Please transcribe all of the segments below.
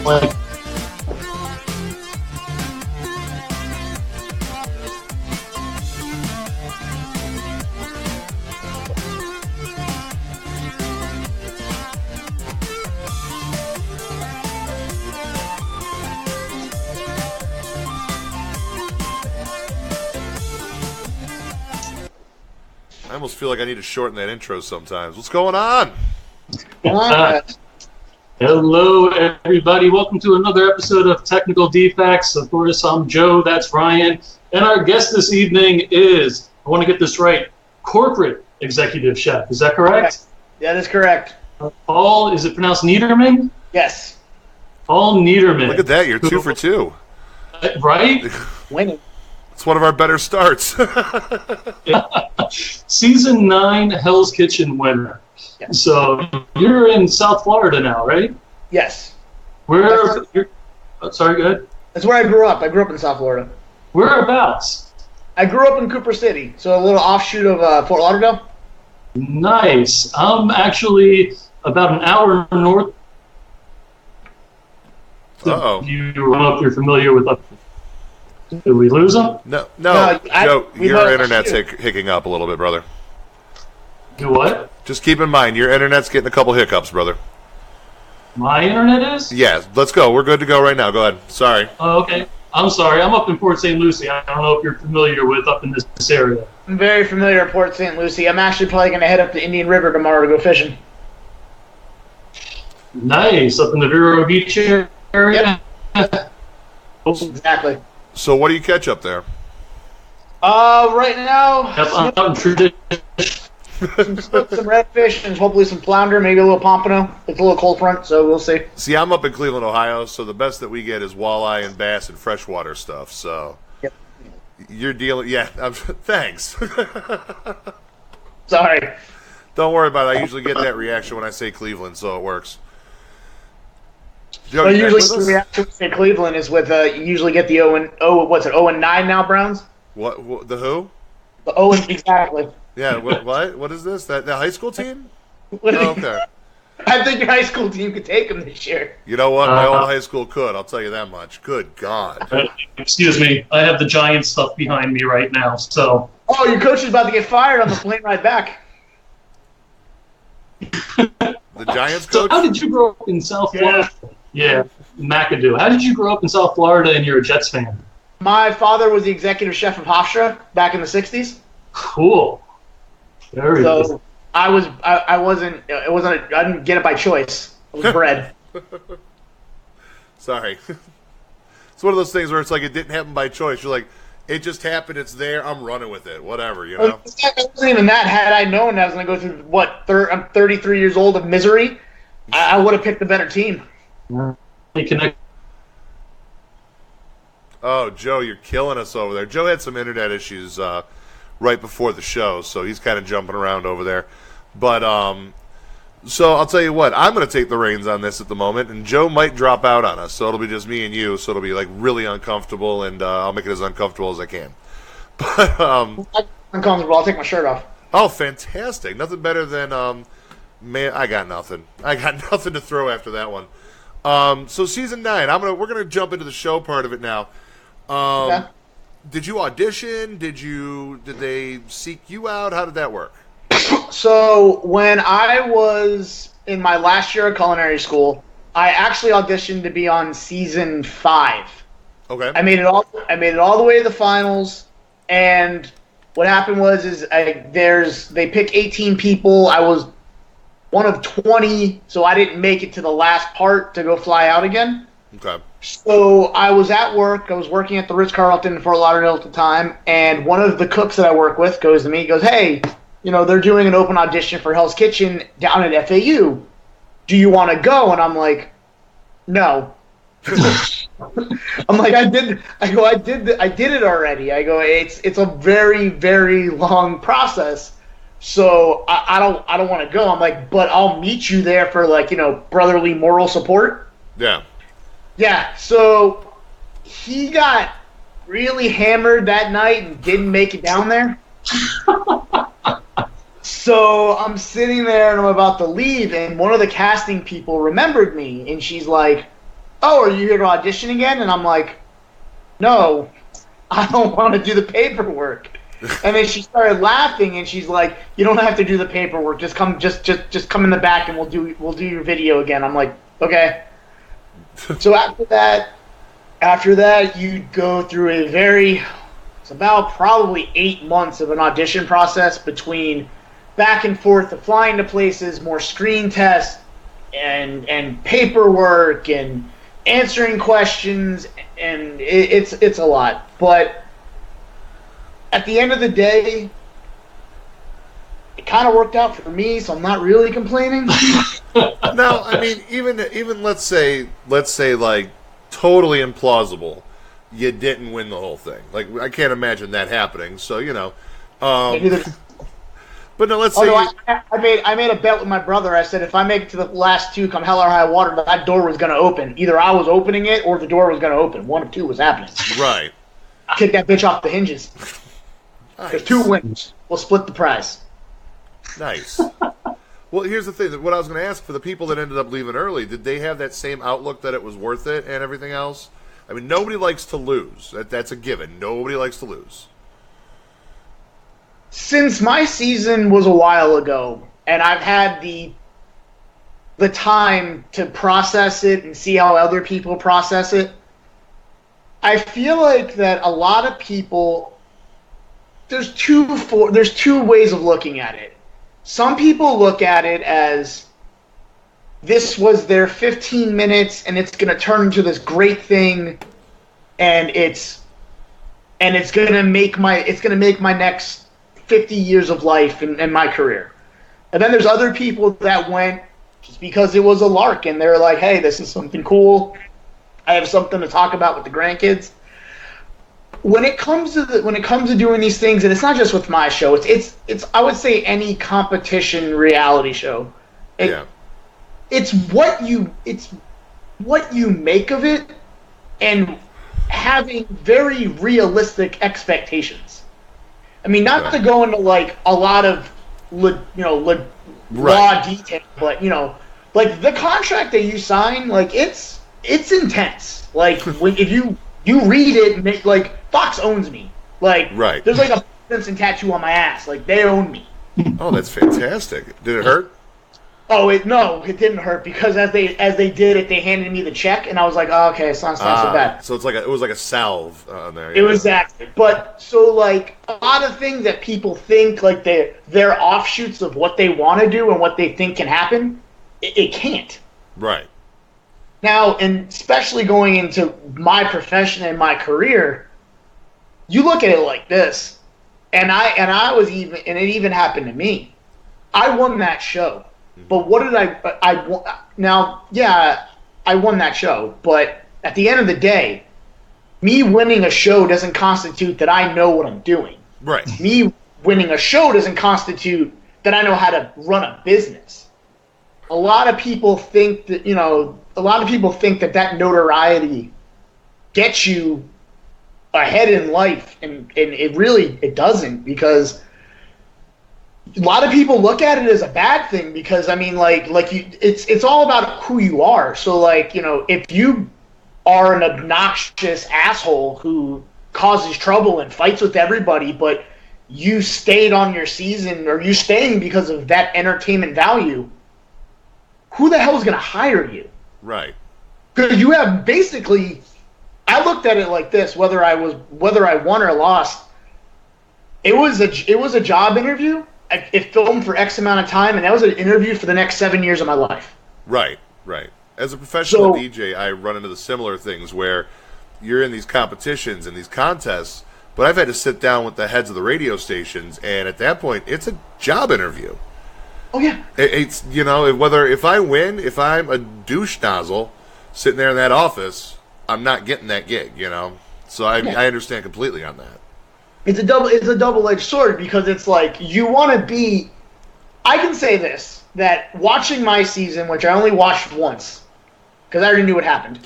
like. I almost feel like I need to shorten that intro sometimes. What's going on? Hello, everybody. Welcome to another episode of Technical Defects. Of course, I'm Joe. That's Ryan. And our guest this evening is, I want to get this right, corporate executive chef. Is that correct? Yeah, that is correct. Paul, is it pronounced Niedermann? Yes. Paul Niedermann. Look at that. You're 2 for 2. Right? Winning. It's one of our better starts. Season 9 Hell's Kitchen winner. Yeah. So you're in South Florida now, right? Yes. Sorry, go ahead. That's where I grew up. I grew up in South Florida. Whereabouts? I grew up in Cooper City, so a little offshoot of Fort Lauderdale. Nice. I'm actually about an hour north. Uh-oh. You're familiar with Did we lose him? No, Joe, your internet's hicking up a little bit, brother. Do what? Just keep in mind, your internet's getting a couple hiccups, brother. My internet is? Yeah, let's go. We're good to go right now. Go ahead. Sorry. Oh, okay. I'm sorry. I'm up in Port St. Lucie. I don't know if you're familiar with up in this area. I'm very familiar with Port St. Lucie. I'm actually probably going to head up to Indian River tomorrow to go fishing. Nice. Up in the Vero Beach area? Yep. Exactly. So what do you catch up there? Right now, Yep, I'm tradition. some redfish and hopefully some flounder, maybe a little pompano. It's a little cold front, so we'll see. See, I'm up in Cleveland, Ohio, so the best that we get is walleye and bass and freshwater stuff. So Yep. you're dealing, thanks. Sorry. Don't worry about it. I usually get that reaction when I say Cleveland, so it works. Joe, Well, you back usually with the us? reaction to Cleveland is with you usually get the 0-9 now Browns. What the who? The 0 exactly. Yeah, what is this? That the high school team? What do Oh, you- okay. I think your high school team could take them this year. You know what? My old high school could. I'll tell you that much. Good God. Excuse me. I have the Giants stuff behind me right now. So. Oh, your coach is about to get fired on the plane ride back. The Giants So coach? how did you grow up in South Florida? Yeah, McAdoo. How did you grow up in South Florida and you're a Jets fan? My father was the executive chef of Hofstra back in the 60s. Cool. Very good. So I didn't get it by choice. I was bred. Sorry. It's one of those things where it's like it didn't happen by choice. You're like, it just happened. It's there. I'm running with it. Whatever, you know? It wasn't even that. Had I known I was going to go through, I'm 33 years old of misery, I would have picked a better team. Oh, Joe, you're killing us over there. Joe had some internet issues right before the show, so he's kind of jumping around over there. But, so I'll tell you what, I'm going to take the reins on this at the moment, and Joe might drop out on us, so it'll be just me and you, so it'll be like really uncomfortable, and I'll make it as uncomfortable as I can. But, Uncomfortable. I'll take my shirt off. oh, fantastic. Nothing better than, man, I got nothing. I got nothing to throw after that one. So season 9, we're gonna jump into the show part of it now. Yeah. Did you audition? Did they seek you out? How did that work? So when I was in my last year of culinary school, I actually auditioned to be on season 5. Okay. I made it all the way to the finals, and what happened was they pick 18 people. I was one of 20, so I didn't make it to the last part to go fly out again. Okay. So I was at work. I was working at the Ritz-Carlton in Fort Lauderdale at the time, and one of the cooks that I work with goes to me. He goes, "Hey, they're doing an open audition for Hell's Kitchen down at FAU. Do you want to go?" And I'm like, "No." I'm like, I did it already. I go, it's a very, very long process. So I don't want to go. I'm like, but I'll meet you there for brotherly moral support. Yeah. Yeah. So he got really hammered that night and didn't make it down there. So I'm sitting there and I'm about to leave, and one of the casting people remembered me, and she's like, "Oh, are you here to audition again?" And I'm like, "No, I don't want to do the paperwork." And then she started laughing, and she's like, "You don't have to do the paperwork. Just come in the back, and we'll do your video again." I'm like, "Okay." So after that, you'd go through it's about probably 8 months of an audition process between back and forth of flying to places, more screen tests, and paperwork, and answering questions, and it's a lot. But at the end of the day, it kind of worked out for me, so I'm not really complaining. No, I mean, even let's say like totally implausible, you didn't win the whole thing. Like, I can't imagine that happening. So but no, let's say. I made a bet with my brother. I said if I make it to the last two, come hell or high water, that door was going to open. Either I was opening it or the door was going to open. One of two was happening. Right. Kick that bitch off the hinges. Nice. There's 2 wins. We'll split the prize. Nice. Well, here's the thing. What I was going to ask, for the people that ended up leaving early, did they have that same outlook that it was worth it and everything else? I mean, nobody likes to lose. That's a given. Nobody likes to lose. Since my season was a while ago, and I've had the time to process it and see how other people process it, I feel like that a lot of people, there's two ways of looking at it. Some people look at it as this was their 15 minutes and it's going to turn into this great thing, and it's going to make my next 50 years of life in my career. And then there's other people that went just because it was a lark, and they're like, hey, this is something cool. I have something to talk about with the grandkids. When it comes to doing these things, and it's not just with my show, it's I would say any competition reality show. It's what you make of it, and having very realistic expectations. I mean, not to go into like a lot of raw detail, but like the contract that you sign, like it's intense. Like if you read it, and like Fox owns me. Like there's like a Vincent tattoo on my ass. Like they own me. Oh, that's fantastic. Did it hurt? Oh, it didn't hurt, because as they did it, they handed me the check, and I was like, oh, okay, it's not so bad. So it was like a salve on there. It was exactly. But so like a lot of things that people think like they're offshoots of what they want to do and what they think can happen, it can't. Right. Now, and especially going into my profession and my career, you look at it like this, and it even happened to me. I won that show. But what did I won that show, but at the end of the day, me winning a show doesn't constitute that I know what I'm doing. Right. Me winning a show doesn't constitute that I know how to run a business. A lot of people think that that notoriety gets you ahead in life, and it doesn't, because a lot of people look at it as a bad thing, because I mean, it's all about who you are. So if you are an obnoxious asshole who causes trouble and fights with everybody, but you stayed on your season, or you staying because of that entertainment value, who the hell is going to hire you? Right. Because you have basically, I looked at it like this: whether I won or lost, it was a job interview. It filmed for X amount of time, and that was an interview for the next 7 years of my life. Right. As a professional DJ, I run into the similar things where you're in these competitions and these contests, but I've had to sit down with the heads of the radio stations, and at that point, it's a job interview. Oh, yeah. It's, if I win, if I'm a douche nozzle sitting there in that office, I'm not getting that gig, So I understand completely on that. It's a double-edged sword, because it's like you want to be. I can say this, that watching my season, which I only watched once, because I already knew what happened.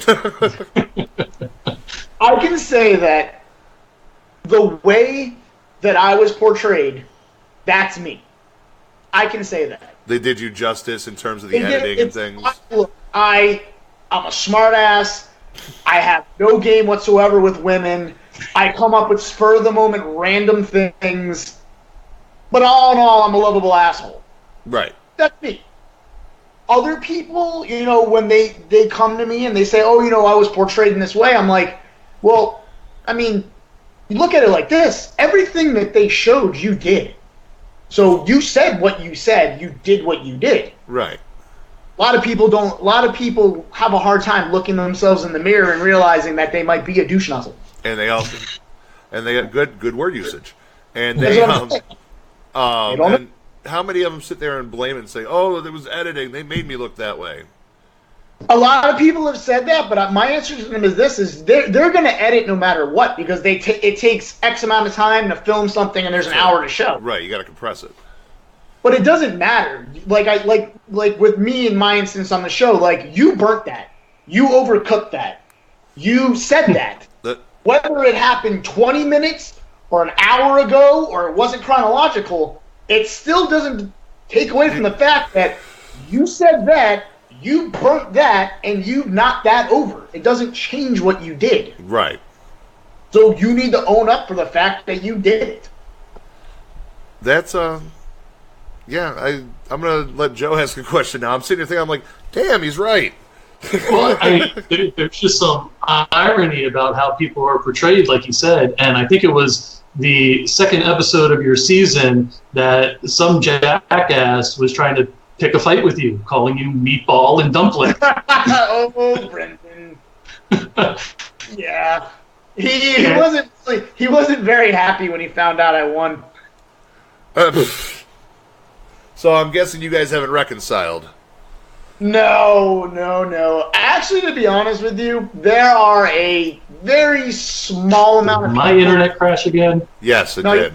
I can say that the way that I was portrayed, that's me. I can say that. They did you justice in terms of the editing and things. Look, I I'm a smart ass. I have no game whatsoever with women. I come up with spur of the moment random things. But all in all, I'm a lovable asshole. Right. That's me. Other people, when they come to me and they say, oh, I was portrayed in this way, I'm like, well, I mean, you look at it like this. Everything that they showed, you did. So you said what you said. You did what you did. Right. A lot of people have a hard time looking themselves in the mirror and realizing that they might be a douche nozzle. And they got good word usage. And That's and how many of them sit there and blame it and say, "Oh, there was editing. They made me look that way." A lot of people have said that, but my answer to them is this: they're going to edit no matter what because it takes X amount of time to film something and there's an hour to show. Right, you got to compress it. But it doesn't matter. Like with me in my instance on the show, like you burnt that, you overcooked that, you said that. Whether it happened 20 minutes or an hour ago or it wasn't chronological, it still doesn't take away from the fact that you said that, you burnt that, and you knocked that over. It doesn't change what you did. Right. So you need to own up for the fact that you did it. That's yeah. I'm gonna let Joe ask a question now. I'm sitting here thinking, I'm like, damn, he's right. Well, there's just some irony about how people are portrayed, like you said, and I think it was the second episode of your season that some jackass was trying to pick a fight with you, calling you meatball and dumpling. Oh, Brendan. Yeah. He wasn't very happy when he found out I won. So I'm guessing you guys haven't reconciled. No. Actually, to be honest with you, there are a very small amount of my internet crash again? Yes, it did.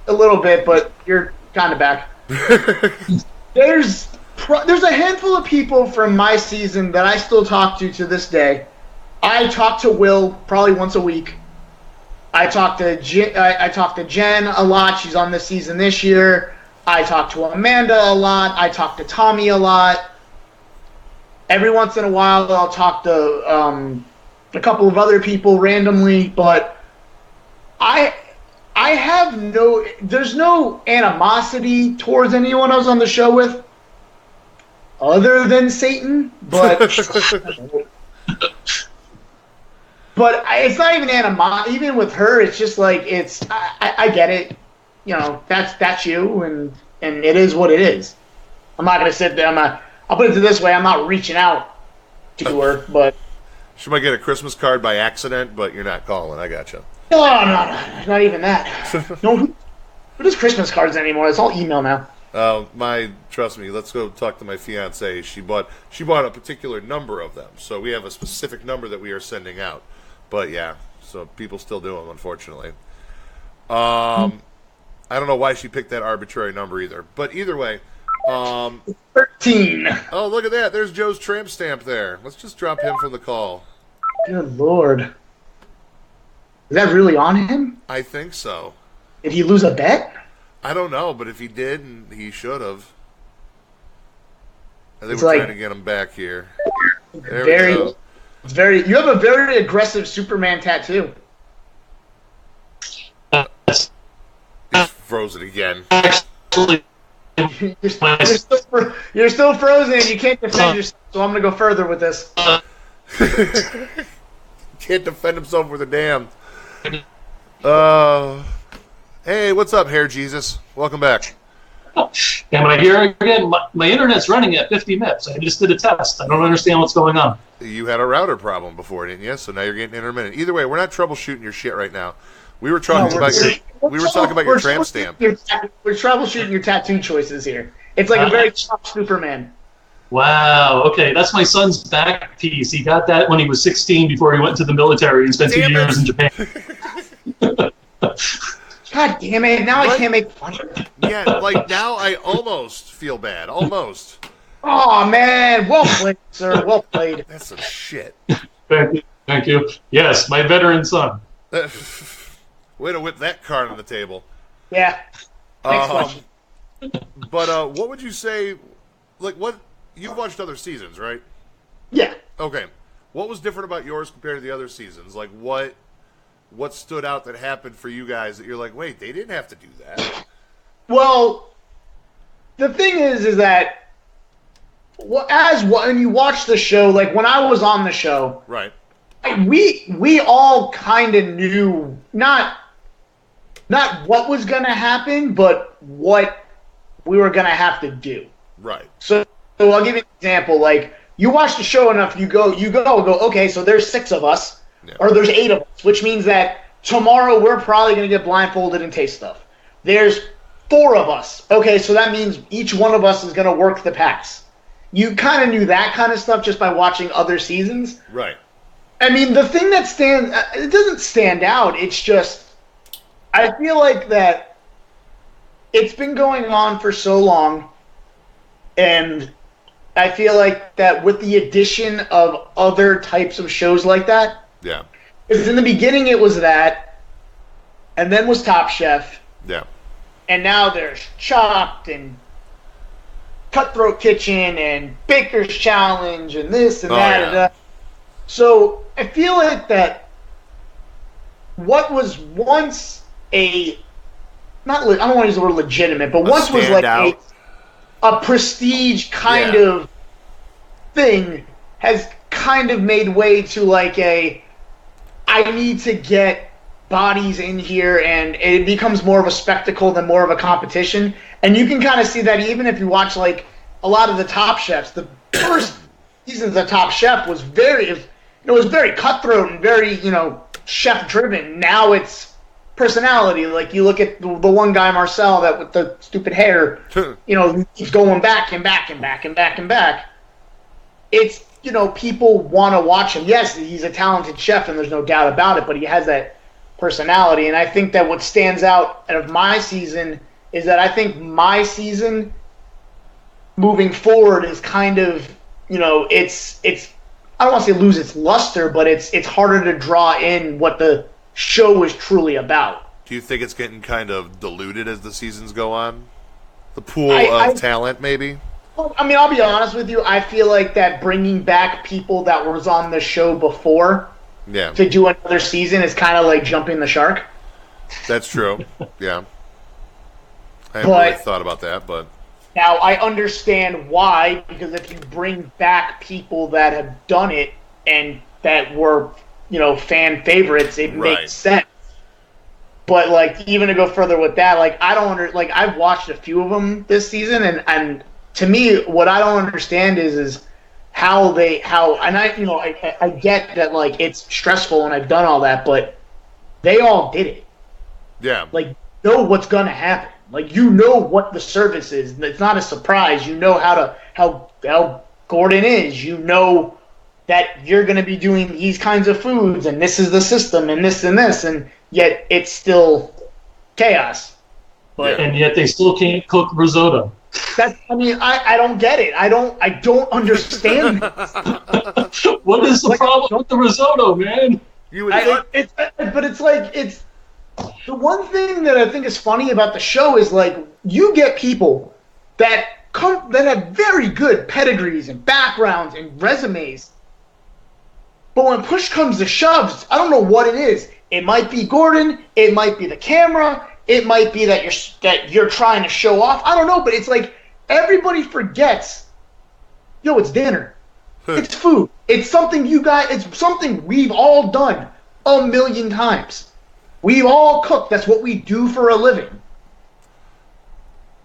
A little bit, but you're kind of back. There's a handful of people from my season that I still talk to this day. I talk to Will probably once a week. I talk to Jen a lot. She's on this season this year. I talk to Amanda a lot. I talk to Tommy a lot. Every once in a while, I'll talk to a couple of other people randomly, but there's no animosity towards anyone I was on the show with, other than Satan, but it's not even animosity. Even with her, it's just like I get it, that's you, and it is what it is. I'm not gonna sit there. I'll put it this way: I'm not reaching out to her, but she might get a Christmas card by accident, but you're not calling. I gotcha. No, not even that. No, who does Christmas cards anymore? It's all email now. Trust me. Let's go talk to my fiance. She bought a particular number of them, so we have a specific number that we are sending out. But yeah, so people still do them, unfortunately. I don't know why she picked that arbitrary number either, but either way. 13. Oh, look at that. There's Joe's tramp stamp there. Let's just drop him from the call. Good Lord. Is that really on him? I think so. Did he lose a bet? I don't know, but if he did, he should have. I think It's we're like- trying to get him back here. There we go. You have a very aggressive Superman tattoo. He's frozen again. Actually, You're still frozen and you can't defend yourself, so I'm going to go further with this. Can't defend himself with a damn. Hey, what's up, Hair Jesus? Welcome back. am I here again? My internet's running at 50 Mbps. I just did a test. I don't understand what's going on. You had a router problem before, didn't you? So now you're getting intermittent. Either way, we're not troubleshooting your shit right now. We were talking about your tramp stamp. We're troubleshooting your tattoo choices here. It's like a very tough Superman. Wow. Okay, that's my son's back piece. He got that when he was 16 before he went to the military and spent 2 years in Japan. God damn it! Now I can't make fun of it. Yeah, like now I almost feel bad. Almost. Oh man, well played, sir. Well played. That's some shit. Thank you. Yes, my veteran son. Way to whip that card on the table. Yeah. Next question. But what would you say? Like, what you've watched other seasons, right? Yeah. Okay. What was different about yours compared to the other seasons? Like, what stood out that happened for you guys that you're like, wait, they didn't have to do that? Well, the thing is that when you watch the show, like when I was on the show, right? We all kind of knew not what was going to happen, but what we were going to have to do. Right. So I'll give you an example. Like, you watch the show enough, you go, okay, so there's 6 of us, or there's 8 of us, which means that tomorrow we're probably going to get blindfolded and taste stuff. There's 4 of us. Okay, so that means each one of us is going to work the pass. You kind of knew that kind of stuff just by watching other seasons. Right. I mean, the thing that it doesn't stand out. It's just, I feel like that it's been going on for so long, and I feel like that with the addition of other types of shows like that. Yeah. Because in the beginning it was that, and then was Top Chef. Yeah. And now there's Chopped and Cutthroat Kitchen and Baker's Challenge and this and that. Yeah. And that. So I feel like that what was once I don't want to use the word legitimate, but once was like a prestige kind of thing has kind of made way to like I need to get bodies in here, and it becomes more of a spectacle than more of a competition. And you can kind of see that even if you watch like a lot of the Top Chefs. The first seasons of Top Chef was very cutthroat and very, chef driven. Now it's personality. Like you look at the one guy, Marcel, that with the stupid hair, he's going back and back and back and back and back. It's, people want to watch him. Yes, he's a talented chef, and there's no doubt about it, but he has that personality. And I think that what stands out of my season is that I think my season moving forward is kind of, it's I don't want to say lose its luster, but it's harder to draw in what the show is truly about. Do you think it's getting kind of diluted as the seasons go on? The pool of talent, maybe? I mean, I'll be honest with you. I feel like that bringing back people that was on the show before to do another season is kind of like jumping the shark. That's true. Yeah. I haven't really thought about that, but... Now, I understand why, because if you bring back people that have done it and that were, fan favorites, it makes sense. But, like, even to go further with that, like, I've watched a few of them this season, and to me, what I don't understand is and I get that, like, it's stressful and I've done all that, but they all did it. Yeah. Like, know what's going to happen. Like, what the service is. It's not a surprise. You know how Gordon is. You know that you're going to be doing these kinds of foods, and this is the system, and this, and yet it's still chaos. And yet they still can't cook risotto. I don't get it. I don't understand this. What is the problem with the risotto, man? It's the one thing that I think is funny about the show is, like, you get people that have very good pedigrees and backgrounds and resumes, but when push comes to shove, I don't know what it is. It might be Gordon, it might be the camera, it might be that you're trying to show off. I don't know, but it's like everybody forgets, it's dinner. It's food. It's something it's something we've all done a million times. We all cook. That's what we do for a living.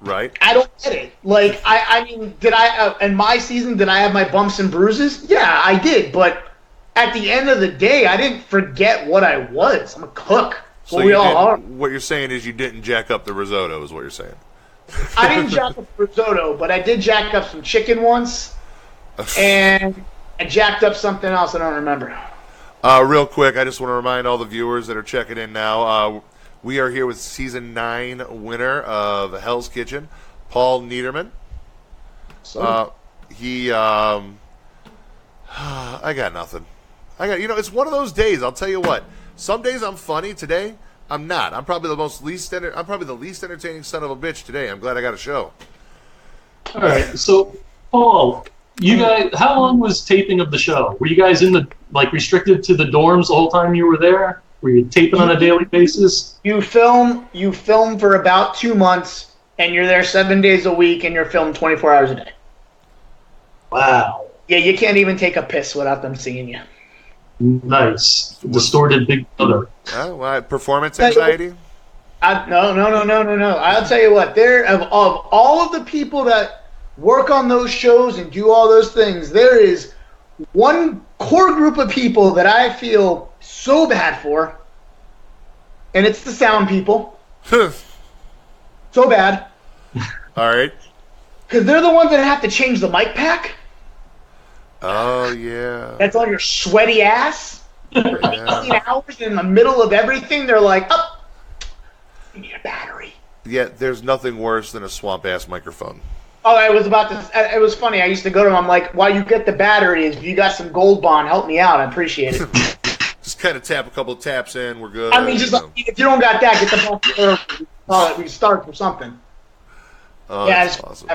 Right. I don't get it. Like, I mean, did I, in my season, did I have my bumps and bruises? Yeah, I did. But at the end of the day, I didn't forget what I was. I'm a cook. So we all are. What you're saying is you didn't jack up the risotto, is what you're saying. I didn't jack up the risotto, but I did jack up some chicken once. And I jacked up something else I don't remember. Real quick, I just want to remind all the viewers that are checking in now, we are here with Season 9 winner of Hell's Kitchen, Paul Niedermann. I got nothing. It's one of those days, I'll tell you what. Some days I'm funny. Today, I'm not. I'm probably the least entertaining son of a bitch today. I'm glad I got a show. All right, so, Paul, You guys, how long was taping of the show? Were you guys in the restricted to the dorms the whole time you were there? Were you taping on a daily basis? You film for about 2 months, and you're there 7 days a week, and you're filmed 24 hours a day. Wow. Yeah, you can't even take a piss without them seeing you. Nice. Distorted Big Brother. Performance anxiety? No. I'll tell you what. Of all of the people that work on those shows and do all those things, there is one core group of people that I feel so bad for, and it's the sound people. So bad. All right. Because they're the ones that have to change the mic pack. Oh, yeah. That's on your sweaty ass. For 18 hours in the middle of everything, they're like, oh, you need a battery. Yeah, there's nothing worse than a swamp-ass microphone. Oh, it was funny. I used to go to them, I'm like, while you get the batteries, if you got some Gold Bond, help me out. I appreciate it. Just kind of tap a couple of taps in, we're good. I mean, just if you don't got that, get the ball. We start from something. Oh, yeah, that's awesome.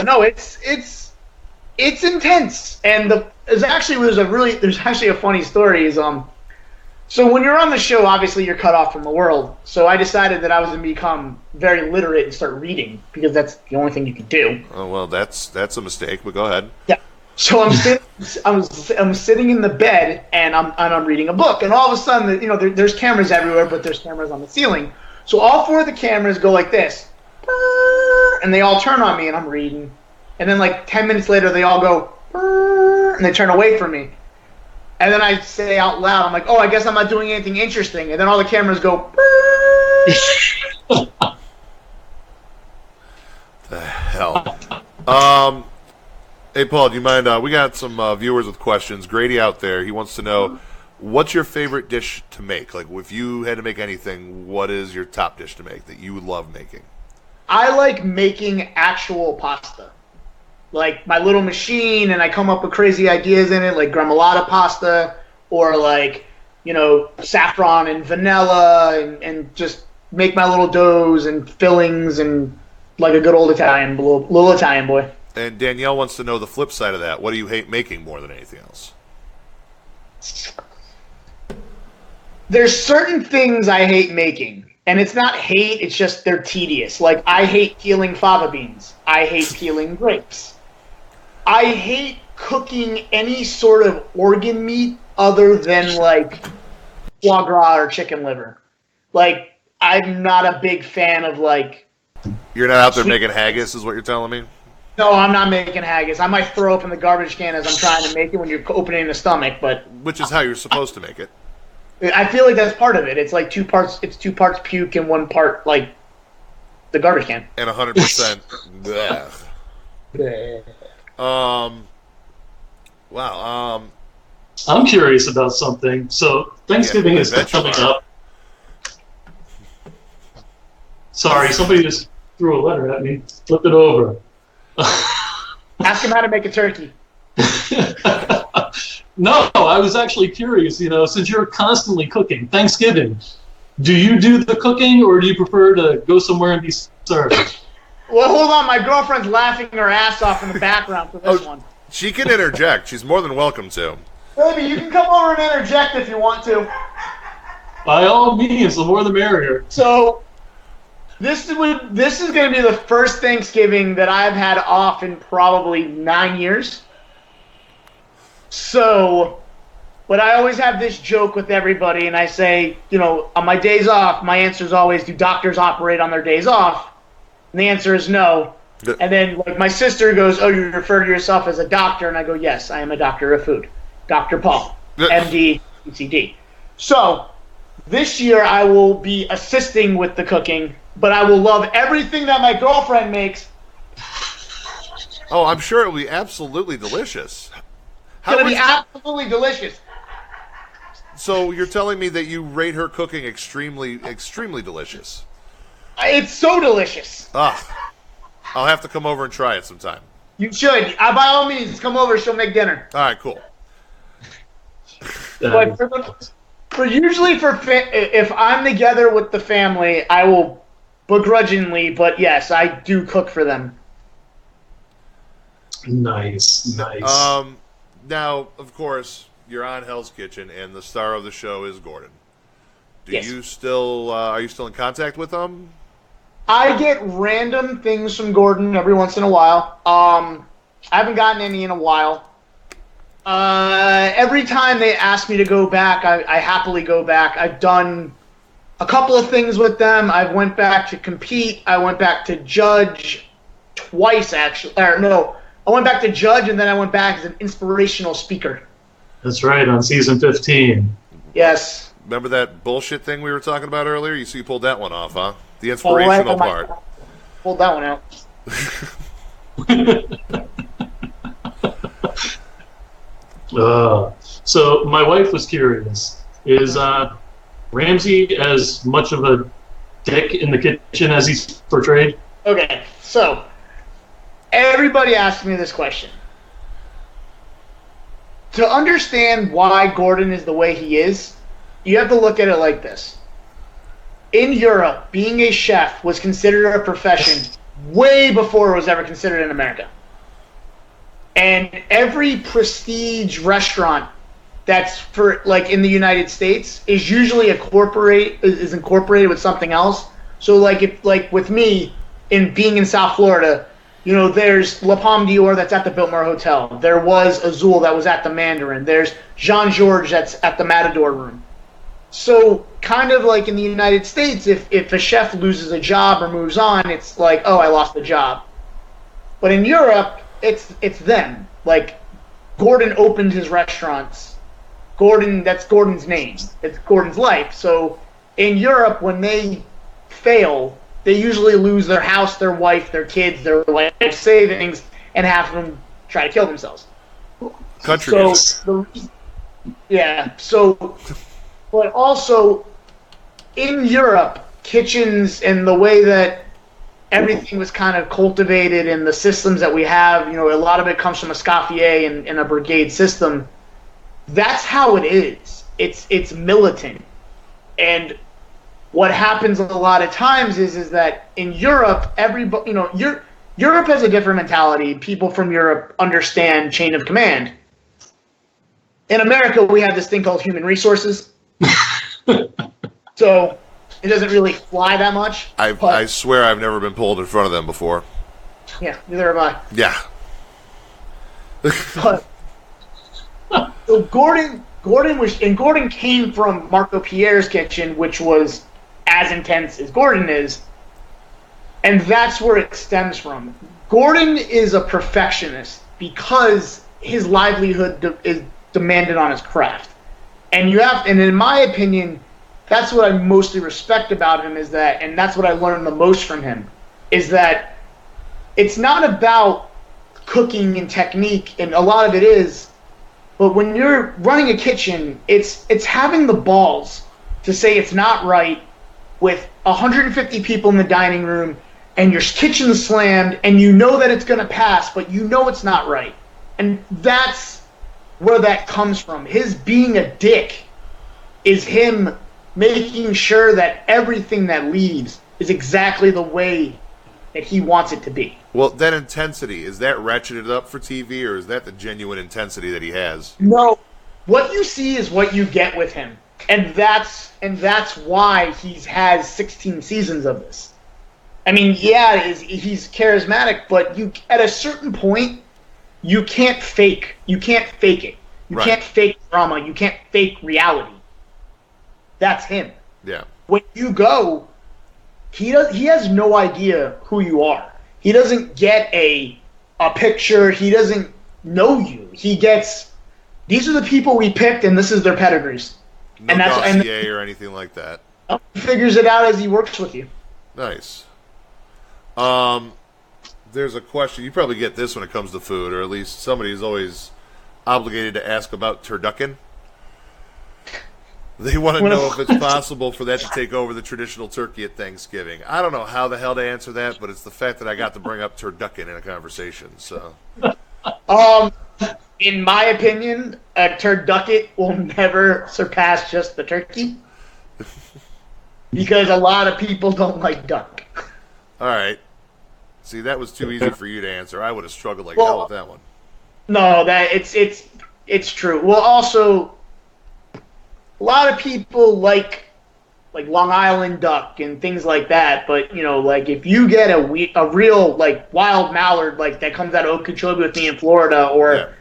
No, it's intense, and there's actually a funny story. So when you're on the show, obviously you're cut off from the world. So I decided that I was going to become very literate and start reading because that's the only thing you can do. Oh well, that's a mistake. But go ahead. Yeah. So I'm sitting in the bed and I'm reading a book, and all of a sudden, there's cameras everywhere, but there's cameras on the ceiling. So all 4 of the cameras go like this, and they all turn on me, and I'm reading. And then 10 minutes later, they all go, and they turn away from me. And then I say out loud, I'm like, oh, I guess I'm not doing anything interesting. And then all the cameras go, the hell. Hey, Paul, do you mind? We got some viewers with questions. Grady out there, he wants to know, what's your favorite dish to make? Like, if you had to make anything, what is your top dish to make that you love making? I like making actual pasta. Like my little machine, and I come up with crazy ideas in it, like gremolata pasta, or saffron and vanilla, and just make my little doughs and fillings, and like a good old little Italian boy. And Danielle wants to know the flip side of that. What do you hate making more than anything else? There's certain things I hate making. And it's not hate, it's just they're tedious. Like, I hate peeling fava beans. I hate peeling grapes. I hate cooking any sort of organ meat other than, foie gras or chicken liver. Like, I'm not a big fan of, You're not out there making haggis, is what you're telling me? No, I'm not making haggis. I might throw up in the garbage can as I'm trying to make it when you're opening the stomach, but... Which is how you're supposed to make it. I feel like that's part of it. It's like 2 parts. It's 2 parts puke and 1 part the garbage can. And 100%. Wow. I'm curious about something. So Thanksgiving is coming up. Sorry, somebody just threw a letter at me. Flip it over. Ask him how to make a turkey. No, I was actually curious, since you're constantly cooking, Thanksgiving, do you do the cooking or do you prefer to go somewhere and be served? Well, hold on. My girlfriend's laughing her ass off in the background for this one. She can interject. She's more than welcome to. Baby, you can come over and interject if you want to. By all means, the more the merrier. So, this is going to be the first Thanksgiving that I've had off in probably 9 years. So, but I always have this joke with everybody, and I say, on my days off, my answer is always, do doctors operate on their days off? And the answer is no. And then, my sister goes, oh, you refer to yourself as a doctor? And I go, yes, I am a doctor of food. Dr. Paul, MD, PCD. So, this year I will be assisting with the cooking, but I will love everything that my girlfriend makes. Oh, I'm sure it will be absolutely delicious. It's going to be absolutely delicious. So you're telling me that you rate her cooking extremely, extremely delicious? It's so delicious. I'll have to come over and try it sometime. You should. By all means, come over. She'll make dinner. All right, cool. But if I'm together with the family, I will begrudgingly, but yes, I do cook for them. Nice. Now, of course, you're on Hell's Kitchen, and the star of the show is Gordon. Yes. You still are you still in contact with him? I get random things from Gordon every once in a while. I haven't gotten any in a while. Every time they ask me to go back, I happily go back. I've done a couple of things with them. I went back to compete. I went back to judge twice, actually. I went back to judge, and then I went back as an inspirational speaker. That's right, on season 15. Yes. Remember that bullshit thing we were talking about earlier? You pulled that one off, huh? The inspirational part. Pulled that one out. So my wife was curious. Is Ramsay as much of a dick in the kitchen as he's portrayed? Okay, so everybody asks me this question. To understand why Gordon is the way he is, you have to look at it like this. In Europe, being a chef was considered a profession way before it was ever considered in America. And every prestige restaurant that's for like in the United States is usually incorporated with something else. So like with me being in South Florida, there's La Palme d'Or that's at the Biltmore Hotel. There was Azul that was at the Mandarin. There's Jean Georges that's at the Matador Room. So kind of like in the United States, if a chef loses a job or moves on, it's like, oh, I lost the job. But in Europe, it's them. Like Gordon opened his restaurants. That's Gordon's name. It's Gordon's life. So in Europe, when they fail, they usually lose their house, their wife, their kids, their life savings, and half of them try to kill themselves. Country. But also, in Europe, kitchens and the way that everything was kind of cultivated and the systems that we have, a lot of it comes from a Scoffier and a brigade system. That's how it is. It's militant. And what happens a lot of times is that in Europe, Europe has a different mentality. People from Europe understand chain of command. In America, we have this thing called human resources. So it doesn't really fly that much. I swear I've never been pulled in front of them before. Yeah, neither have I. Yeah. So Gordon came from Marco Pierre's kitchen, which was as intense as Gordon is, and that's where it stems from. Gordon is a perfectionist because his livelihood is demanded on his craft. And in my opinion, that's what I mostly respect about him and that's what I learned the most from him, is that it's not about cooking and technique, and a lot of it is, but when you're running a kitchen, it's having the balls to say it's not right with 150 people in the dining room and your kitchen's slammed and you know that it's going to pass, but you know it's not right. And that's where that comes from. His being a dick is him making sure that everything that leaves is exactly the way that he wants it to be. Well, that intensity, is that ratcheted up for TV, or is that the genuine intensity that he has? No. What you see is what you get with him. And that's why he has 16 seasons of this. I mean, yeah, he's charismatic, but at a certain point, you can't fake it. You Right. can't fake drama. You can't fake reality. That's him. Yeah. When you go, he has no idea who you are. He doesn't get a picture. He doesn't know you. He gets, these are the people we picked, and this is their pedigrees. No dossier or anything like that. He figures it out as he works with you. Nice. There's a question. You probably get this when it comes to food, or at least somebody is always obligated to ask about turducken. They want to know if it's possible for that to take over the traditional turkey at Thanksgiving. I don't know how the hell to answer that, but it's the fact that I got to bring up turducken in a conversation. So, in my opinion, a turducken will never surpass just the turkey because a lot of people don't like duck. All right. See, that was too easy for you to answer. I would have struggled like hell with that one. No, that it's true. Well, also, a lot of people like Long Island duck and things like that. But like if you get a real like wild mallard like that comes out of Okeechobee with me in Florida, or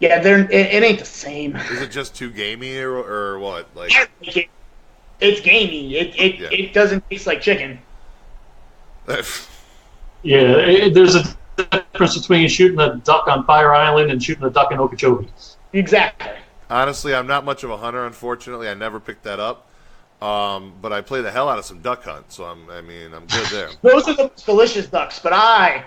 it ain't the same. Is it just too gamey or what? Like it's gamey. It doesn't taste like chicken. There's a difference between shooting a duck on Fire Island and shooting a duck in Okeechobee. Exactly. Honestly, I'm not much of a hunter. Unfortunately, I never picked that up. But I play the hell out of some duck hunt, so I'm good there. Those are the most delicious ducks, but I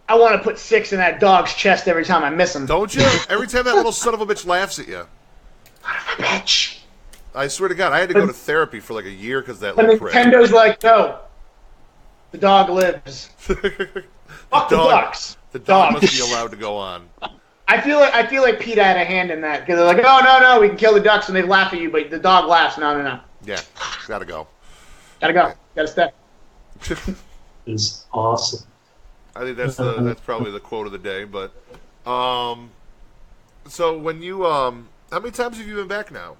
want to put 6 in that dog's chest every time I miss him. Don't you? Every time that little son of a bitch laughs at you. Bitch. I swear to God, I had to go to therapy for like a year because that and little prick. Nintendo's like, no, the dog lives. Fuck the ducks. The dog must be allowed to go on. I feel like PETA had a hand in that because they're like, oh no, we can kill the ducks and they laugh at you, but the dog laughs. No. Yeah, gotta go. Gotta step. Is awesome. I think that's probably the quote of the day. But so when you how many times have you been back now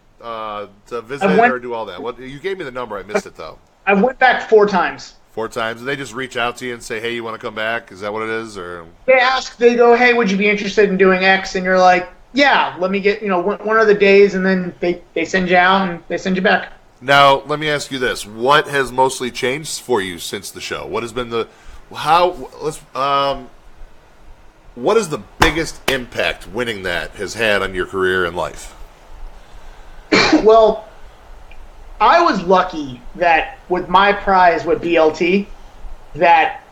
to visit or do all that? What you gave me the number, I missed it though. I went back 4 times. 4 times, and they just reach out to you and say, "Hey, you want to come back?" Is that what it is, or they go, "Hey, would you be interested in doing X?" And you're like, "Yeah, let me get one of the days," and then they send you out and they send you back. Now, let me ask you this: what has mostly changed for you since the show? What has been what is the biggest impact winning that has had on your career and life? Well, I was lucky that with my prize with BLT, that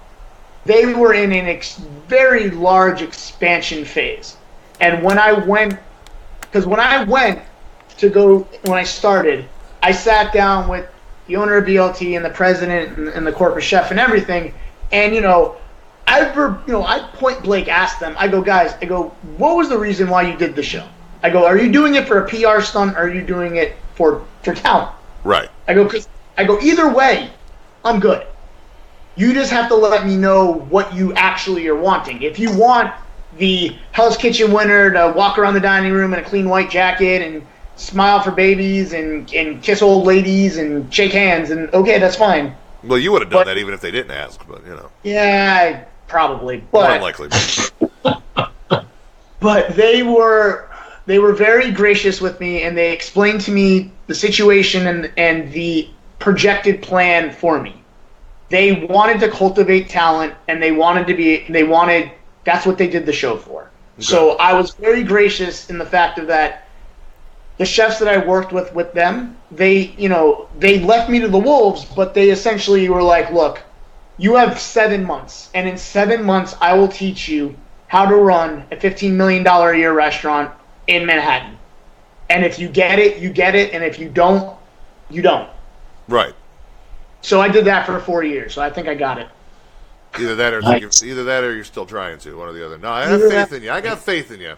they were in a very large expansion phase. And when I went when I started, I sat down with the owner of BLT and the president and the corporate chef and everything. And, I point blank asked them, I go, guys, what was the reason why you did the show? I go, are you doing it for a PR stunt or are you doing it for talent? Right. I go, either way, I'm good. You just have to let me know what you actually are wanting. If you want the Hell's Kitchen winner to walk around the dining room in a clean white jacket and smile for babies and kiss old ladies and shake hands, and okay, that's fine. Well, you would have done that even if they didn't ask, but Yeah, probably. But more unlikely. But they were very gracious with me, and they explained to me the situation and the projected plan for me. They wanted to cultivate talent, and that's what they did the show for. Okay. So I was very gracious in the fact of that the chefs that I worked with them, they left me to the wolves, but they essentially were like, look, you have 7 months, and in 7 months I will teach you how to run a $15 million a year restaurant in Manhattan. And if you get it, you get it, and if you don't, you don't. Right. So I did that for 4 years, so I think I got it. Either that or you're still trying to, one or the other. No, I have faith in you. I got faith in you.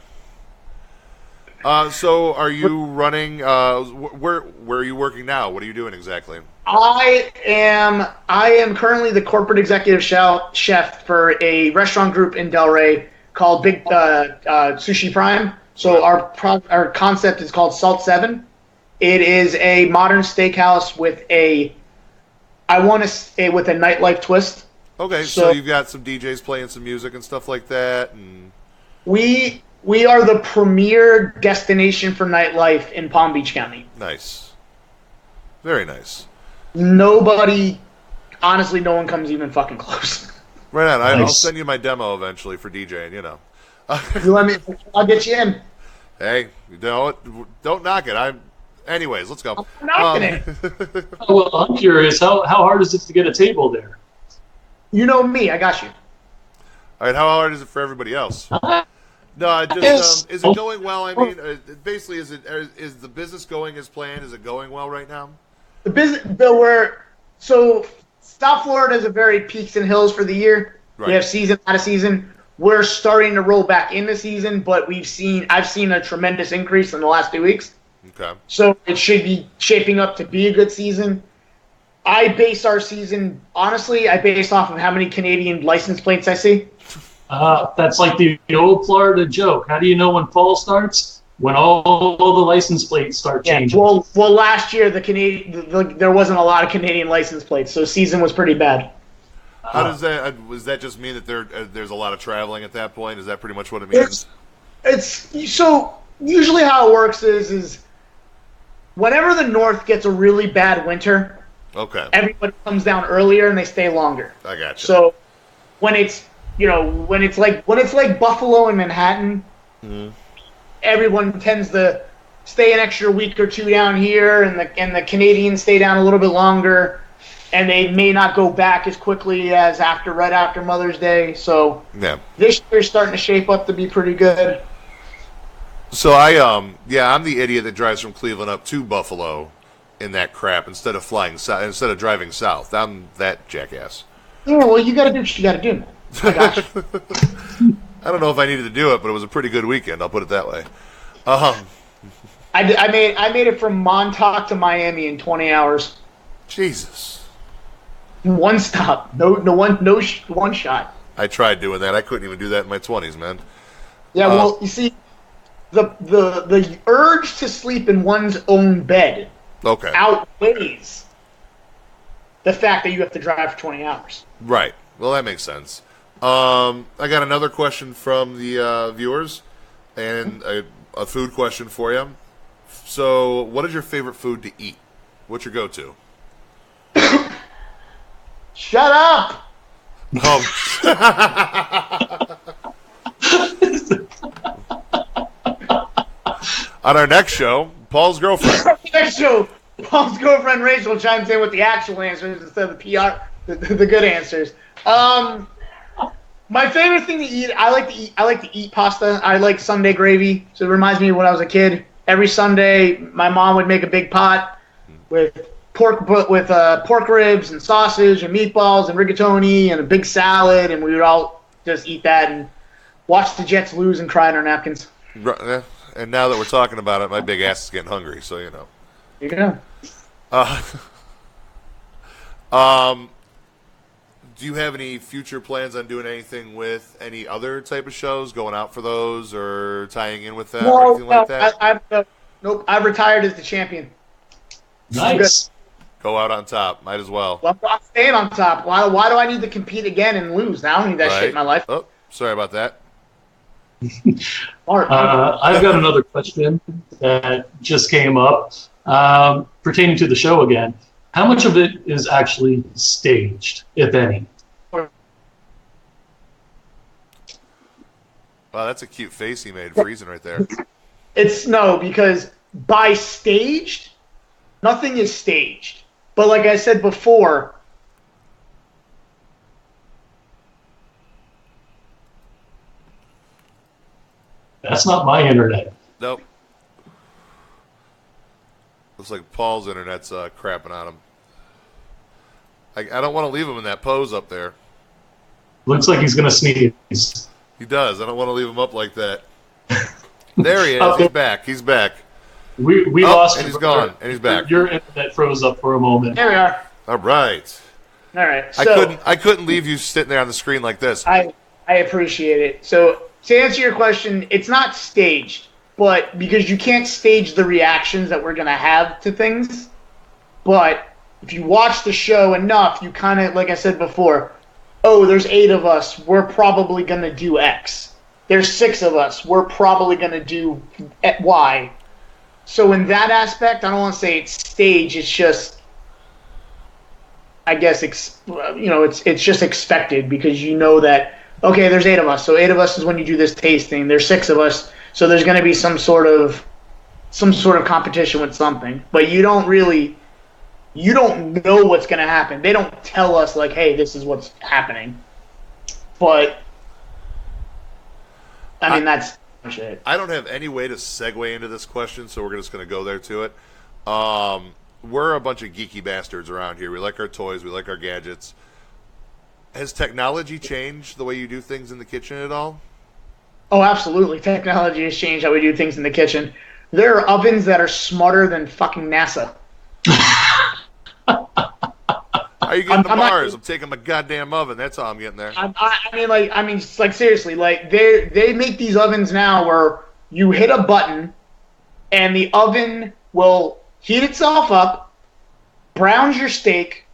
So are you running where are you working now? What are you doing exactly? I am currently the corporate executive chef for a restaurant group in Delray called Big Sushi Prime. So our concept is called Salt 7. It is a modern steakhouse with a nightlife twist. Okay, so you've got some DJs playing some music and stuff like that, and we are the premier destination for nightlife in Palm Beach County. Nice. Very nice. Honestly, no one comes even fucking close. Right on. I'll send you my demo eventually for DJing, I'll get you in. Hey, don't knock it. Anyways, let's go. I'm knocking it. Well, I'm curious, how hard is it to get a table there? You know me, I got you. All right, how hard is it for everybody else? No, is it going well? I mean, basically, is the business going as planned? Is it going well right now? The business, South Florida is a very peaks and hills for the year. Right. We have season out of season. We're starting to roll back into season, but I've seen a tremendous increase in the last 2 weeks. Okay. So it should be shaping up to be a good season. I base our season, honestly, I base off of how many Canadian license plates I see. That's like the old Florida joke. How do you know when fall starts? When all the license plates start changing. Well, last year there wasn't a lot of Canadian license plates, so season was pretty bad. How does that just mean that there's a lot of traveling at that point? Is that pretty much what it means? It's so usually how it works is whenever the North gets a really bad winter, okay, everybody comes down earlier and they stay longer. I got you. So when it's like Buffalo and Manhattan, everyone tends to stay an extra week or two down here, and the Canadians stay down a little bit longer, and they may not go back as quickly as right after Mother's Day. So this year's starting to shape up to be pretty good. So I'm the idiot that drives from Cleveland up to Buffalo in that crap instead of driving south. I'm that jackass. Yeah, well, you got to do what you got to do, man. I got you. I don't know if I needed to do it, but it was a pretty good weekend. I'll put it that way. I made it from Montauk to Miami in 20 hours. Jesus. One stop, one shot. I tried doing that. I couldn't even do that in my 20s, man. Yeah, well, you see, the urge to sleep in one's own bed outweighs the fact that you have to drive for 20 hours. Right. Well, that makes sense. I got another question from the viewers, and a food question for you. So, what is your favorite food to eat? What's your go-to? Shut up! On our next show, Paul's girlfriend. Paul's girlfriend Rachel chimes in with the actual answers instead of the PR, the good answers. My favorite thing to eat, I like to eat pasta. I like Sunday gravy. So it reminds me of when I was a kid. Every Sunday, my mom would make a big pot with pork ribs and sausage and meatballs and rigatoni and a big salad, and we would all just eat that and watch the Jets lose and cry in our napkins. And now that we're talking about it, my big ass is getting hungry. So you know. You go. Do you have any future plans on doing anything with any other type of shows, going out for those, or tying in with that, or anything like that? Nope. I've retired as the champion. Nice. Go out on top. Might as well. I'm staying on top. Why do I need to compete again and lose? I don't need that shit in my life. Oh, sorry about that. I've got another question that just came up pertaining to the show again. How much of it is actually staged, if any? Wow, that's a cute face he made, freezing right there. Because by staged, nothing is staged. But like I said before, that's not my internet. Nope. Looks like Paul's internet's crapping on him. I don't want to leave him in that pose up there. Looks like he's going to sneeze. He does. I don't want to leave him up like that. There he is. He's back. He's back. We lost. And he's gone. And he's back. Your internet froze up for a moment. There we are. All right. All right. So, I couldn't leave you sitting there on the screen like this. I appreciate it. So to answer your question, it's not staged, but because you can't stage the reactions that we're going to have to things. But if you watch the show enough, you kind of, like I said before, there's 8 of us. We're probably going to do X. There's 6 of us. We're probably going to do Y. So in that aspect, I don't want to say it's staged. It's just, I guess, it's just expected because you know that, okay, there's 8 of us. So 8 of us is when you do this tasting. There's 6 of us. So there's going to be some sort of competition with something. But you don't know what's going to happen. They don't tell us, like, hey, this is what's happening. But, I mean, that's it. I don't have any way to segue into this question, so we're just going to go there to it. We're a bunch of geeky bastards around here. We like our toys. We like our gadgets. Has technology changed the way you do things in the kitchen at all? Oh, absolutely. Technology has changed how we do things in the kitchen. There are ovens that are smarter than fucking NASA. How are you getting to Mars? I'm taking my goddamn oven. That's how I'm getting there. I mean, seriously, like they make these ovens now where you hit a button, and the oven will heat itself up, browns your steak,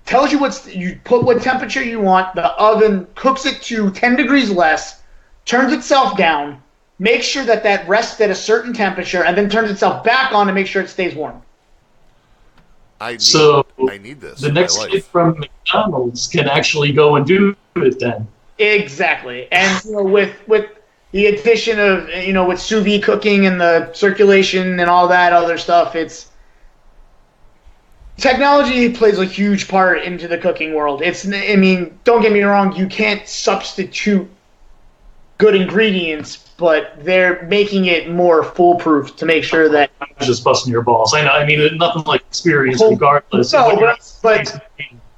tells you you put what temperature you want. The oven cooks it to 10 degrees less, turns itself down, makes sure that rests at a certain temperature, and then turns itself back on to make sure it stays warm. I need this. The next kid from McDonald's can actually go and do it then. Exactly. And with the addition of with sous vide cooking and the circulation and all that other stuff, it's technology plays a huge part into the cooking world. Don't get me wrong, you can't substitute good ingredients, but they're making it more foolproof to make sure that just busting your balls. I know. Nothing like experience, regardless. No, but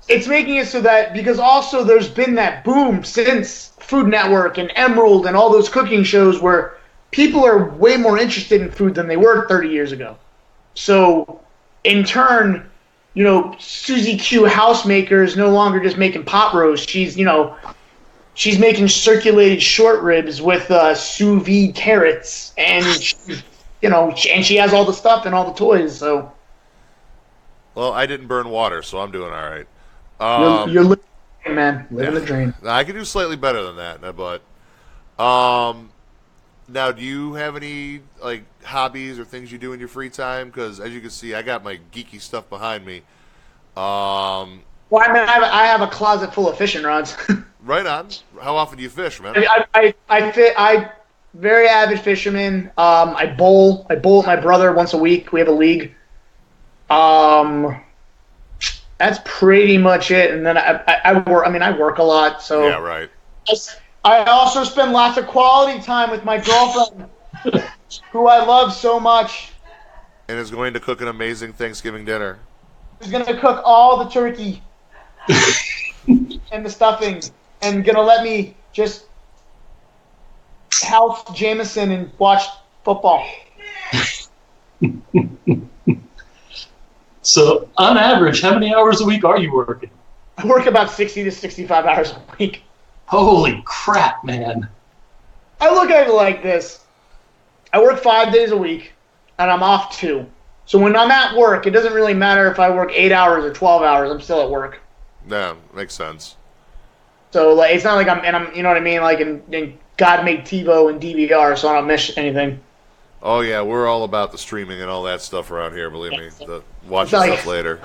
it's making it so that because also there's been that boom since Food Network and Emerald and all those cooking shows where people are way more interested in food than they were 30 years ago. So in turn, Susie Q Housemaker is no longer just making pot roast. She's making circulated short ribs with sous vide carrots, and and she has all the stuff and all the toys. So, well, I didn't burn water, so I'm doing all right. You're living, man, living the dream. I could do slightly better than that, but now, do you have any hobbies or things you do in your free time? Because as you can see, I got my geeky stuff behind me. Well, I have a closet full of fishing rods. Right on. How often do you fish, man? I very avid fisherman. I bowl with my brother once a week. We have a league. That's pretty much it. And then I work. I work a lot. So yeah, right. I also spend lots of quality time with my girlfriend, who I love so much. And is going to cook an amazing Thanksgiving dinner. She's going to cook all the turkey and the stuffing, and going to let me just house Jameson and watch football. So, on average, how many hours a week are you working? I work about 60 to 65 hours a week. Holy crap, man. I look at it like this. I work 5 days a week, and I'm off 2. So when I'm at work, it doesn't really matter if I work 8 hours or 12 hours. I'm still at work. Yeah, makes sense. So it's not like I'm you know what I mean? Like in God made TiVo and DVR, so I don't miss anything. Oh yeah, we're all about the streaming and all that stuff around here. Believe me, the watching stuff later.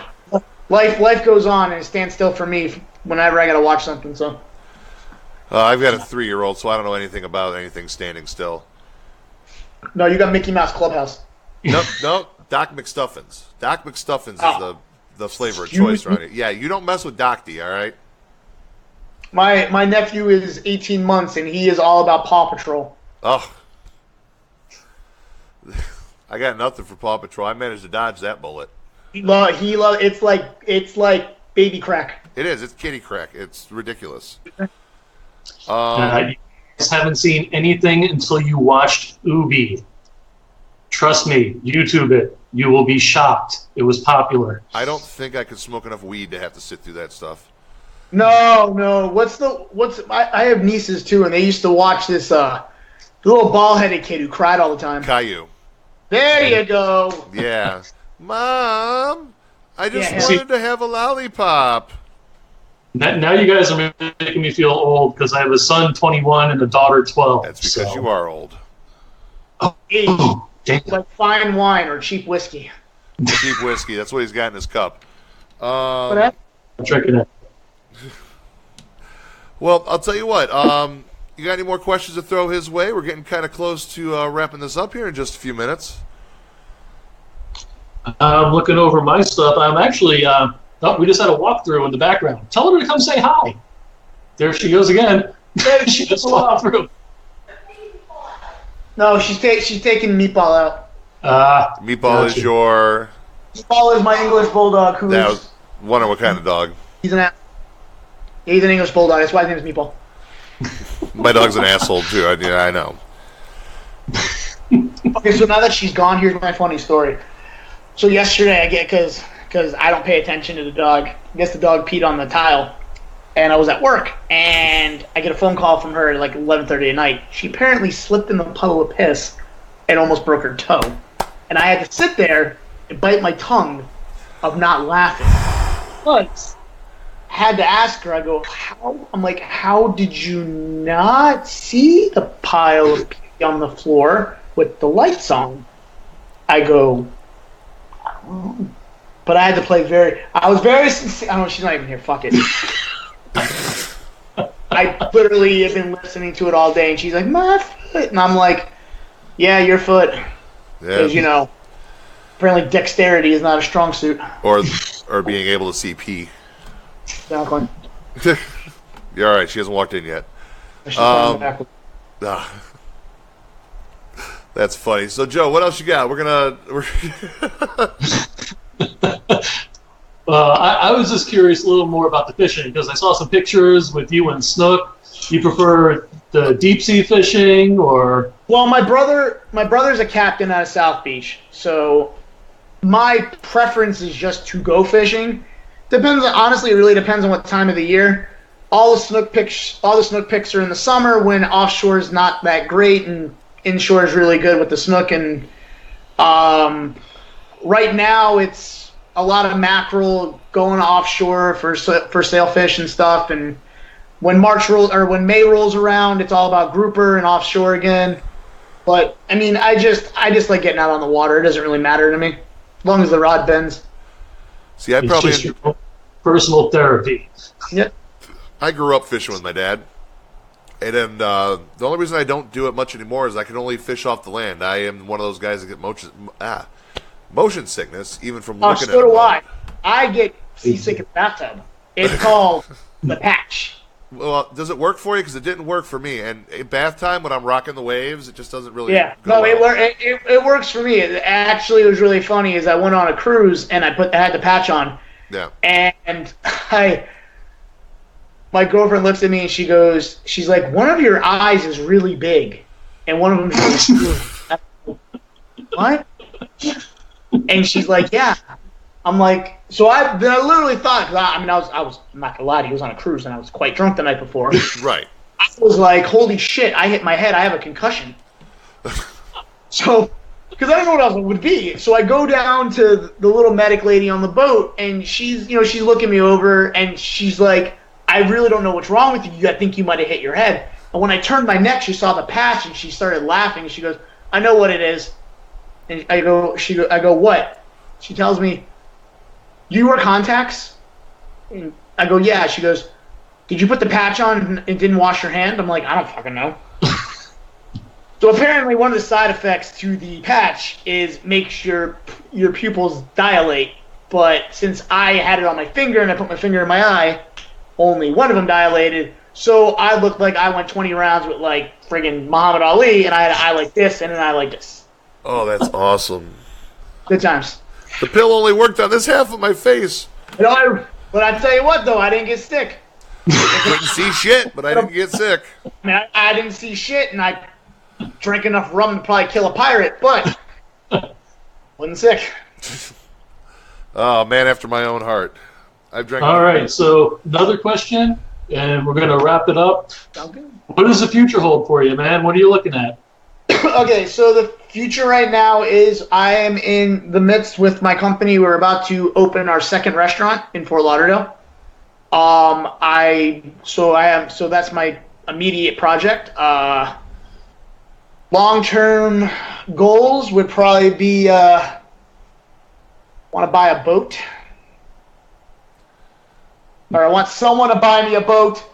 Life goes on, and it stands still for me whenever I got to watch something. So. I've got a 3-year-old, so I don't know anything about anything standing still. No, you got Mickey Mouse Clubhouse. Nope. Doc McStuffins. Doc McStuffins is the flavor of choice around here. Yeah, you don't mess with Doc D, all right? My nephew is 18 months, and he is all about Paw Patrol. Oh. I got nothing for Paw Patrol. I managed to dodge that bullet. It's like baby crack. It is. It's kitty crack. It's ridiculous. You guys haven't seen anything until you watched Ubi. Trust me, YouTube it. You will be shocked. It was popular. I don't think I could smoke enough weed to have to sit through that stuff. No. I have nieces too, and they used to watch this little bald-headed kid who cried all the time. Caillou. There you go. Yeah. Mom, I just wanted to have a lollipop. Now you guys are making me feel old because I have a son 21 and a daughter 12. That's because you are old. Oh, like fine wine or cheap whiskey. Cheap whiskey. That's what he's got in his cup. I'm drinking it. Well, I'll tell you what. You got any more questions to throw his way? We're getting kind of close to wrapping this up here in just a few minutes. I'm looking over my stuff. I'm actually... we just had a walkthrough in the background. Tell her to come say hi. There she goes again. She just walked through. No, she's taking Meatball out. Meatball is your... Meatball is my English bulldog. Wonder what kind of dog. He's an English bulldog. That's why his name is Meatball. My dog's an asshole too. I know. Okay, so now that she's gone, here's my funny story. So yesterday, because I don't pay attention to the dog, guess the dog peed on the tile, and I was at work, and I get a phone call from her at like 11:30 at night. She apparently slipped in the puddle of piss and almost broke her toe, and I had to sit there and bite my tongue of not laughing. But I had to ask her. I go, how? I'm like, how did you not see the pile of pee on the floor with the lights on? I go, I don't know. But I had to play I was very sincere. I don't know, she's not even here. Fuck it. I literally have been listening to it all day, and she's like, my foot. And I'm like, yeah, your foot. Because, you know, apparently dexterity is not a strong suit. Or being able to see pee. Exactly. You're all right. She hasn't walked in yet. That's funny. So, Joe, what else you got? I was just curious a little more about the fishing because I saw some pictures with you and Snook. Do you prefer the deep sea fishing or? Well, my brother's a captain out of South Beach, so my preference is just to go fishing. Honestly, it really depends on what time of the year. All the snook picks are in the summer when offshore is not that great and inshore is really good with the snook. And right now it's a lot of mackerel going offshore for sailfish and stuff. And when May rolls around, it's all about grouper and offshore again. But I mean, I just like getting out on the water. It doesn't really matter to me as long as the rod bends. See, I probably just your personal therapy. Yep. I grew up fishing with my dad, and then the only reason I don't do it much anymore is I can only fish off the land. I am one of those guys that get motion sickness even from looking at it. So do I. I get seasick in the bathtub. It's called the patch. Well, does it work for you? Because it didn't work for me. And bath time when I'm rocking the waves, it just doesn't really. Yeah, go well. it works for me. It was really funny. Is I went on a cruise and I had the patch on. Yeah. And my girlfriend looks at me and she's like, one of your eyes is really big, and one of them is really small. What? And she's like, yeah. I'm like, so I literally thought, because I was I'm not gonna lie to you, I was on a cruise and I was quite drunk the night before. Right. I was like, holy shit, I hit my head, I have a concussion. So, because I don't know what else it would be. So I go down to the little medic lady on the boat, and she's looking me over, and she's like, I really don't know what's wrong with you. I think you might have hit your head. And when I turned my neck, she saw the patch, and she started laughing. She goes, I know what it is. And I go, what? She tells me, do you wear contacts? And I go, yeah. She goes, did you put the patch on and didn't wash your hand? I'm like, I don't fucking know. So apparently one of the side effects to the patch is makes your pupils dilate. But since I had it on my finger and I put my finger in my eye, only one of them dilated. So I looked like I went 20 rounds with like friggin' Muhammad Ali, and I had an eye like this and an eye like this. Oh, that's awesome. Good times. The pill only worked on this half of my face. But I tell you what, though, I didn't get sick. Couldn't see shit, but I didn't get sick. I mean, I didn't see shit, and I drank enough rum to probably kill a pirate, but wasn't sick. Oh, man after my own heart. I've drank. All right, so another question, and we're going to wrap it up. Sound good? What does the future hold for you, man? What are you looking at? Okay, so the future right now is I am in the midst with my company. We're about to open our second restaurant in Fort Lauderdale. So that's my immediate project. Long-term goals would probably be want to buy a boat. Or I want someone to buy me a boat.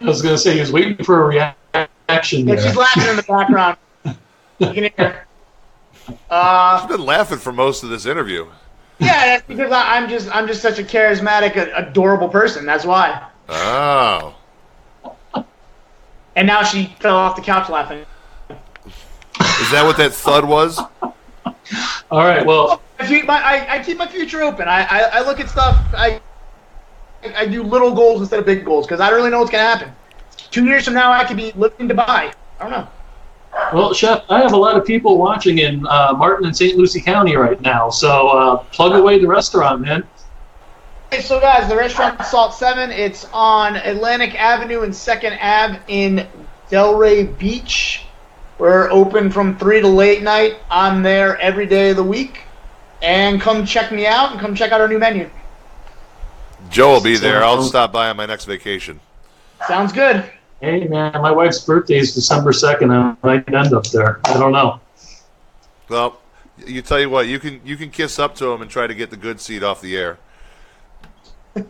I was going to say he was waiting for a reaction there. Yeah, she's laughing in the background. You can hear. She's been laughing for most of this interview. Yeah, that's because I'm just such a charismatic, adorable person. That's why. Oh. And now she fell off the couch laughing. Is that what that thud was? All right. Well, I keep my future open. I look at stuff. I do little goals instead of big goals because I don't really know what's gonna happen. 2 years from now, I could be looking to buy. I don't know. Well, Chef, I have a lot of people watching in Martin and St. Lucie County right now, so plug away the restaurant, man. So guys, the restaurant Salt 7, it's on Atlantic Avenue and 2nd Ave in Delray Beach. We're open from 3 to late night. I'm there every day of the week. And come check me out and come check out our new menu. Joe will be there. I'll stop by on my next vacation. Sounds good. Hey, man, my wife's birthday is December 2nd. I might end up there. I don't know. Well, you tell you what, you can kiss up to him and try to get the good seat off the air. All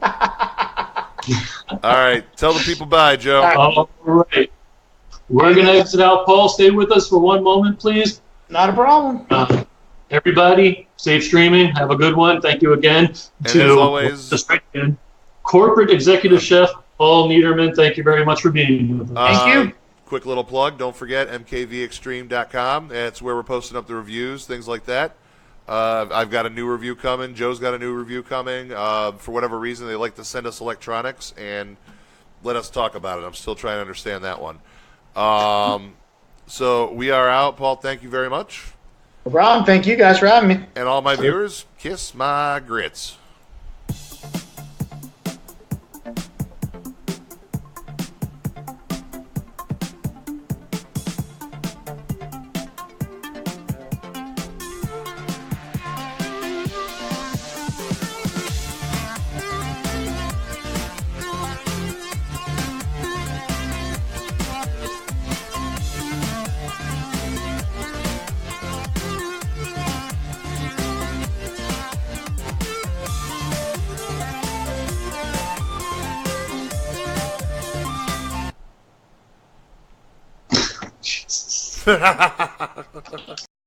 right. Tell the people bye, Joe. All right. We're going to exit out. Paul, stay with us for one moment, please. Not a problem. Everybody, safe streaming. Have a good one. Thank you again. And as always, corporate executive chef Paul Niedermann. Thank you very much for being with us. Thank you. Quick little plug. Don't forget mkvextreme.com. That's where we're posting up the reviews, things like that. I've got a new review coming. Joe's got a new review coming. For whatever reason, they like to send us electronics and let us talk about it. I'm still trying to understand that one. So we are out. Paul, thank you very much. No problem. Thank you guys for having me. And all my viewers, kiss my grits. Jesus.